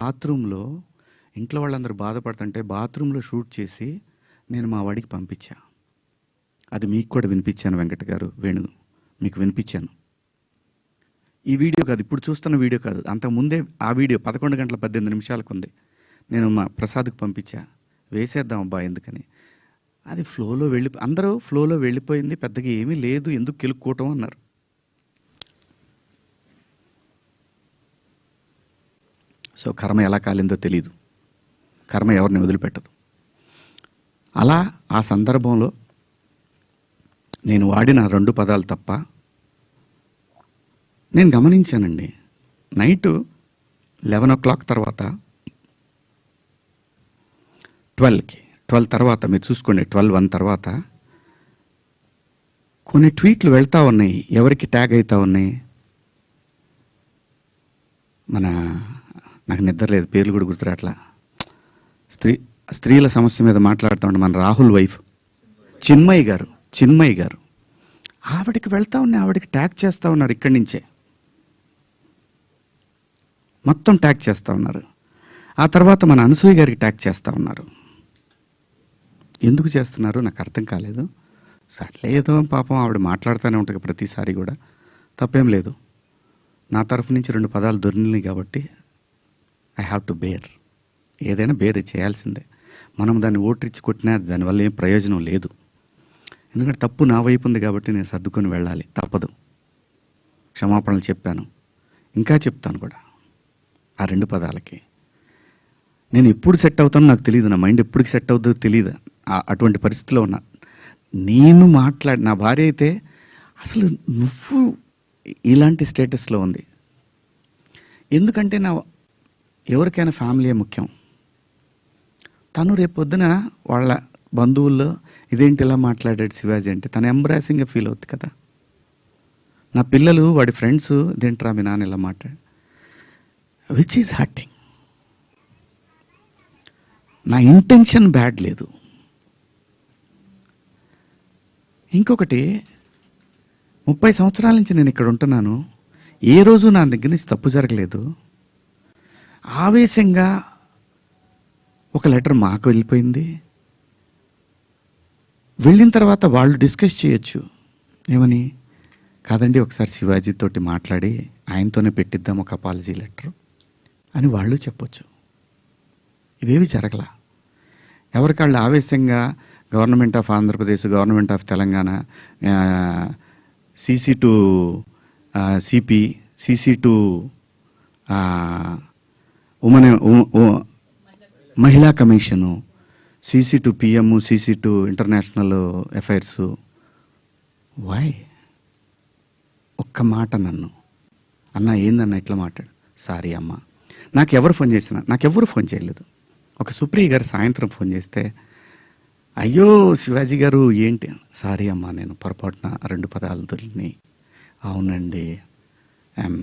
బాత్రూంలో ఇంట్లో వాళ్ళందరూ బాధపడుతుంటే బాత్రూంలో షూట్ చేసి నేను మా వాడికి పంపించా. అది మీకు కూడా వినిపించాను వెంకట గారు, వేణు మీకు వినిపించాను. ఈ వీడియో కాదు, ఇప్పుడు చూస్తున్న వీడియో కాదు, అంతకుముందే ఆ వీడియో 11:18 ఉంది. నేను మా ప్రసాద్కి పంపించా, వేసేద్దాం అబ్బా ఎందుకని. అది ఫ్లోలో అందరూ ఫ్లోలో వెళ్ళిపోయింది, పెద్దగా ఏమీ లేదు, ఎందుకు కెలుక్కోవటం అన్నారు. సో కర్మ ఎలా కాలిందో తెలీదు, కర్మ ఎవరిని వదిలిపెట్టదు. అలా ఆ సందర్భంలో నేను వాడిన 2 పదాలు తప్ప నేను గమనించానండి. నైటు 11 o'clock తర్వాత 12 తర్వాత మీరు చూసుకోండి, 12:01 తర్వాత కొన్ని ట్వీట్లు వెళ్తూ ఉన్నాయి. ఎవరికి ట్యాగ్ అవుతూ ఉన్నాయి? నాకు నిద్ర లేదు, పేర్లు కూడా గుర్తురాట్లా. స్త్రీల సమస్య మీద మాట్లాడుతూ ఉంటే మన రాహుల్ వైఫ్ చిన్మయి గారు ఆవిడకి వెళ్తా ఉన్నాయి, ఆవిడకి ట్యాగ్ చేస్తూ ఉన్నారు. ఇక్కడి నుంచే మొత్తం ట్యాగ్ చేస్తూ ఉన్నారు. ఆ తర్వాత మన అనసూయ గారికి ట్యాగ్ చేస్తూ ఉన్నారు. ఎందుకు చేస్తున్నారు నాకు అర్థం కాలేదు. సర్లేదో పాపం ఆవిడ మాట్లాడుతూనే ఉంటుంది ప్రతిసారి కూడా, తప్పేం లేదు. నా తరఫు నుంచి 2 పదాలు దొరికినాయి కాబట్టి ఐ హ్యావ్ టు బేర్. ఏదైనా బేర్ చేయాల్సిందే. మనం దాన్ని ఓట్రిచ్చి కొట్టినా దానివల్ల ఏం ప్రయోజనం లేదు. ఎందుకంటే తప్పు నా వైపు ఉంది కాబట్టి నేను సర్దుకొని వెళ్ళాలి, తప్పదు. క్షమాపణలు చెప్పాను, ఇంకా చెప్తాను కూడా. ఆ 2 పదాలకి నేను ఎప్పుడు సెట్ అవుతానో నాకు తెలియదు, నా మైండ్ ఎప్పటికి సెట్ అవుతుందో తెలియదు. అటువంటి పరిస్థితిలో ఉన్నా. నేను నా భార్య అయితే అసలు నువ్వు ఇలాంటి స్టేటస్లో ఉంది. ఎందుకంటే ఎవరికైనా ఫ్యామిలీ ముఖ్యం. తను రేపొద్దున వాళ్ళ బంధువుల్లో ఇదేంటి ఇలా మాట్లాడాడు శివాజీ అంటే తను ఎంబ్రాసింగ్గా ఫీల్ అవుతుంది కదా. నా పిల్లలు వాడి ఫ్రెండ్స్ ఇదేంట్రా మీ నాన్న ఇలా మాట్లాడు, విచ్ ఈజ్ హర్టింగ్. నా ఇంటెన్షన్ బ్యాడ్ లేదు. ఇంకొకటి, 30 సంవత్సరాల నుంచి నేను ఇక్కడ ఉంటున్నాను, ఏ రోజు నా దగ్గర నుంచి తప్పు జరగలేదు. ఆవేశంగా ఒక లెటర్ మాకు వెళ్ళిపోయింది. వెళ్ళిన తర్వాత వాళ్ళు డిస్కస్ చేయొచ్చు, ఏమని, కాదండి ఒకసారి శివాజీతోటి మాట్లాడి ఆయనతోనే పెట్టిద్దాం ఒక అపాలజీ లెటర్ అని వాళ్ళు చెప్పొచ్చు. ఇవేవి జరగల. ఎవరికాళ్ళు ఆవేశంగా government of Andhra Pradesh, government of Telangana, CC to CP, CC to మహిళా commission, CC to PM, CC to international affairs. Why? ఒక్క మాట నన్ను అన్న ఏందన్న ఇట్లా మాట్లాడు. సారీ అమ్మ. నాకెవరు ఫోన్ చేయలేదు. ఒక సుప్రియ గారు సాయంత్రం ఫోన్ చేస్తే, అయ్యో శివాజీ గారు ఏంటి, సారీ అమ్మా నేను పొరపాటున 2 పదాలు దొరికినాయి. అవునండి, ఐఎమ్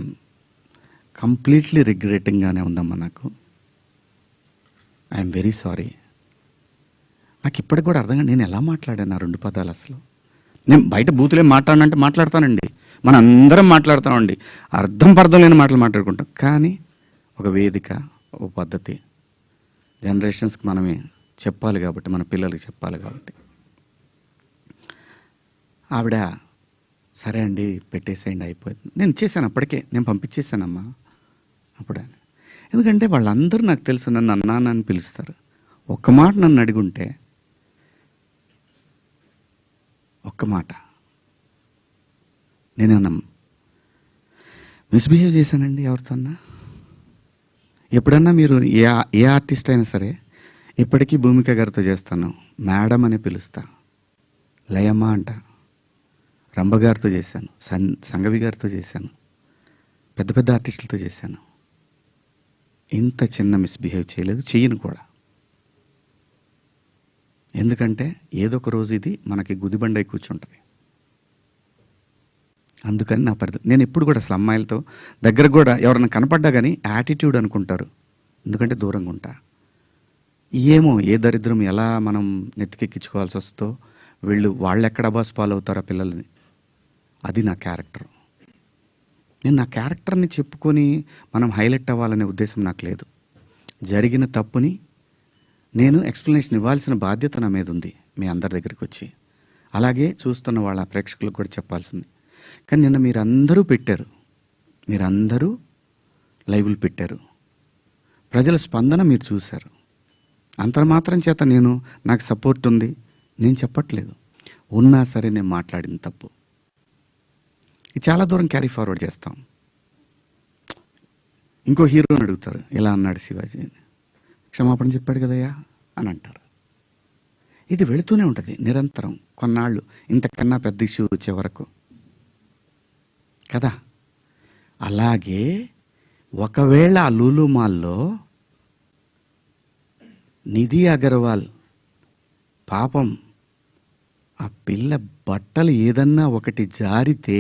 కంప్లీట్లీ రిగ్రెటింగ్గానే ఉందమ్మా, నాకు ఐఎమ్ వెరీ సారీ. నాకు ఇప్పటికి కూడా అర్థంగా నేను ఎలా మాట్లాడాను ఆ 2 పదాలు. అసలు నేను బయట బూతులే మాట్లాడినంటే మాట్లాడతానండి, మన అందరం మాట్లాడతామండి, అర్థం పర్థం లేని మాటలు మాట్లాడుకుంటాం. కానీ ఒక వేదిక, ఒక పద్ధతి, జనరేషన్స్కి మనమే చెప్పాలి కాబట్టి, మన పిల్లలకి చెప్పాలి కాబట్టి. ఆవిడ సరే అండి పెట్టేసేయండి అయిపోయింది. నేను ఇచ్చేసాను, అప్పటికే నేను పంపించేశానమ్మా అప్పుడే. ఎందుకంటే వాళ్ళందరూ నాకు తెలుసు, నన్ను అన్నాను అని పిలుస్తారు. ఒక్క మాట నన్ను అడిగుంటే, ఒక్క మాట నేనేమన్నా మిస్బిహేవ్ చేశానండి ఎవరితో అన్నా? ఎప్పుడన్నా మీరు ఏ ఆర్టిస్ట్ అయినా సరే, ఇప్పటికీ భూమిక గారితో చేస్తాను, మేడం అని పిలుస్తా, లయమ్మ అంట. రంభ గారితో చేశాను, సంగవి గారితో చేశాను, పెద్ద పెద్ద ఆర్టిస్టులతో చేశాను. ఇంత చిన్న మిస్బిహేవ్ చేయలేదు, చెయ్యను కూడా. ఎందుకంటే ఏదో ఒక రోజు ఇది మనకి గుదిబండై కూర్చుంటుంది. అందుకని నా పరిధి. నేను ఎప్పుడు కూడా అసలు అమ్మాయిలతో దగ్గర కూడా ఎవరైనా కనపడ్డా కానీ యాటిట్యూడ్ అనుకుంటారు, ఎందుకంటే దూరంగా ఉంటా. ఏమో ఏ దరిద్రం ఎలా మనం నెత్తికెక్కించుకోవాల్సి వస్తుందో, వాళ్ళు ఎక్కడ అబాస్ పాలవుతారు ఆ పిల్లల్ని. అది నా క్యారెక్టర్. నేను నా క్యారెక్టర్ని చెప్పుకొని మనం హైలైట్ అవ్వాలనే ఉద్దేశం నాకు లేదు. జరిగిన తప్పుని నేను ఎక్స్ప్లెనేషన్ ఇవ్వాల్సిన బాధ్యత నా మీద ఉంది మీ అందరి దగ్గరికి వచ్చి. అలాగే చూస్తున్న వాళ్ళ ప్రేక్షకులకు కూడా చెప్పాల్సింది. కానీ నిన్న మీరందరూ పెట్టారు, మీరందరూ లైవ్లు పెట్టారు, ప్రజల స్పందన మీరు చూశారు. అంతర్మాత్రం చేత నాకు సపోర్ట్ ఉంది నేను చెప్పట్లేదు. ఉన్నా సరే నేను మాట్లాడిన తప్పు ఇది చాలా దూరం క్యారీ ఫార్వర్డ్ చేస్తాం. ఇంకో హీరోని అడుగుతారు, ఇలా అన్నాడు శివాజీ, క్షమాపణ చెప్పాడు కదయ్యా అని అంటారు. ఇది వెళుతూనే ఉంటుంది నిరంతరం, కొన్నాళ్ళు ఇంతకన్నా పెద్ద ఇష్యూ వచ్చే వరకు కదా. అలాగే ఒకవేళ ఆ లూలు మాల్లో నిధి అగర్వాల్ పాపం ఆ పిల్ల బట్టలు ఏదన్నా ఒకటి జారితే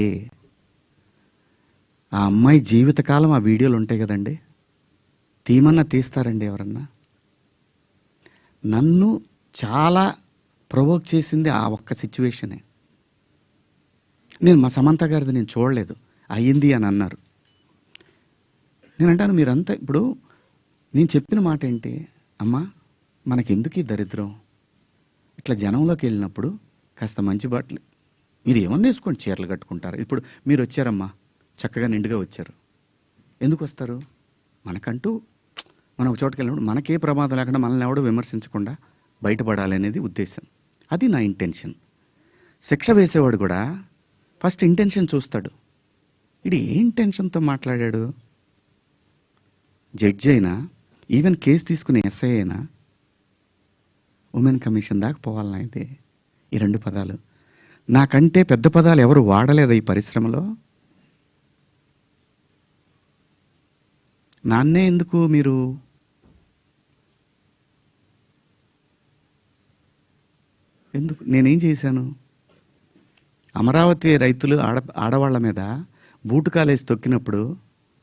ఆ అమ్మాయి జీవితకాలం ఆ వీడియోలు ఉంటాయి కదండి, తీమన్నా తీస్తారండి ఎవరన్నా? నన్ను చాలా ప్రొవోక్ చేసింది ఆ ఒక్క సిచ్యువేషనే. మా సమంత గారిది నేను చూడలేదు, అయ్యింది అని అన్నారు. నేను అంటాను, మీరంతా ఇప్పుడు నేను చెప్పిన మాట ఏంటి, అమ్మా మనకెందుకు ఈ దరిద్రం? ఇట్లా జనంలోకి వెళ్ళినప్పుడు కాస్త మంచి బట్టలు మీరు ఏమన్నా వేసుకోండి, చీరలు కట్టుకుంటారు. ఇప్పుడు మీరు వచ్చారమ్మా, చక్కగా నిండుగా వచ్చారు. ఎందుకు వస్తారు? మనకంటూ మనం ఒక చోటుకి వెళ్ళినప్పుడు మనకే ప్రమాదం లేకుండా మనల్ని ఎవడో విమర్శించకుండా బయటపడాలి అనేది ఉద్దేశం. అది నా ఇంటెన్షన్. శిక్ష వేసేవాడు కూడా ఫస్ట్ ఇంటెన్షన్ చూస్తాడు. ఇది ఏ ఇంటెన్షన్తో మాట్లాడాడు? జడ్జి అయినా, ఈవెన్ కేసు తీసుకునే ఎస్ఐ అయినా ఉమెన్ కమిషన్ దాకా పోవాలన్నా అయితే ఈ 2 పదాలు నాకంటే పెద్ద పదాలు ఎవరు వాడలేదా ఈ పరిశ్రమలో? నాన్నే ఎందుకు మీరు ఎందుకు? నేనేం చేశాను? అమరావతి రైతులు ఆడవాళ్ల మీద బూటు కాలేసి తొక్కినప్పుడు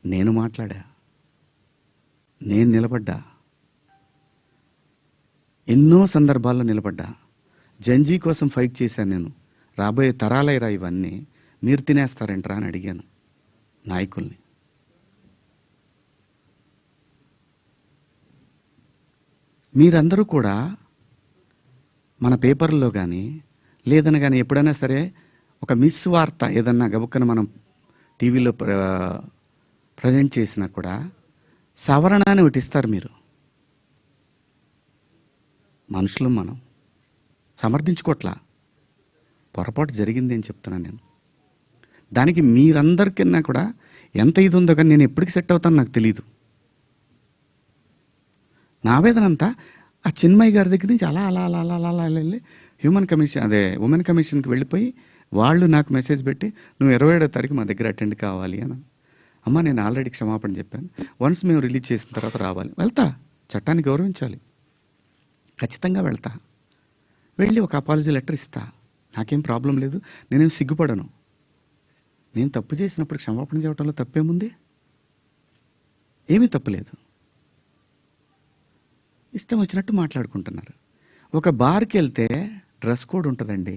నేను మాట్లాడా, నేను నిలబడ్డా, ఎన్నో సందర్భాల్లో నిలబడ్డా. జంజీ కోసం ఫైట్ చేశాను నేను. రాబోయే తరాలైరా ఇవన్నీ, మీరు తినేస్తారంటరా అని అడిగాను నాయకుల్ని. మీరందరూ కూడా మన పేపర్లో కానీ లేదని కానీ ఎప్పుడైనా సరే ఒక మిస్ వార్త ఏదన్నా గబుక్కన మనం టీవీలో ప్రజెంట్ చేసినా కూడా సవరణ అని ఒకటి ఇస్తారు. మీరు మనుషులు, మనం సమర్థించుకోవట్లా, పొరపాటు జరిగింది అని చెప్తున్నాను నేను. దానికి మీరందరికన్నా కూడా ఎంత ఇది ఉందో కానీ నేను ఎప్పటికి సెట్ అవుతాను నాకు తెలీదు. నా వేదన అంతా ఆ చిన్మయ్య గారి దగ్గర నుంచి అలా అలా అలా అలా అలా వెళ్ళి ఉమెన్ కమిషన్కి వెళ్ళిపోయి వాళ్ళు నాకు మెసేజ్ పెట్టి నువ్వు 27వ తారీఖు మా దగ్గర అటెండ్ కావాలి అని. అమ్మ నేను ఆల్రెడీ క్షమాపణ చెప్పాను, వన్స్ మేము రిలీజ్ చేసిన తర్వాత రావాలి. వెళ్తా, చట్టాన్ని గౌరవించాలి, ఖచ్చితంగా వెళ్తా. వెళ్ళి ఒక అపాలజీ లెటర్ ఇస్తా, నాకేం ప్రాబ్లం లేదు, నేనేం సిగ్గుపడను. నేను తప్పు చేసినప్పుడు క్షమాపణ చెప్పడంలో తప్పేముంది? ఏమీ తప్పులేదు. ఇష్టం వచ్చినట్టు మాట్లాడుకుంటున్నారు. ఒక బార్కి వెళ్తే డ్రెస్ కోడ్ ఉంటుందండి.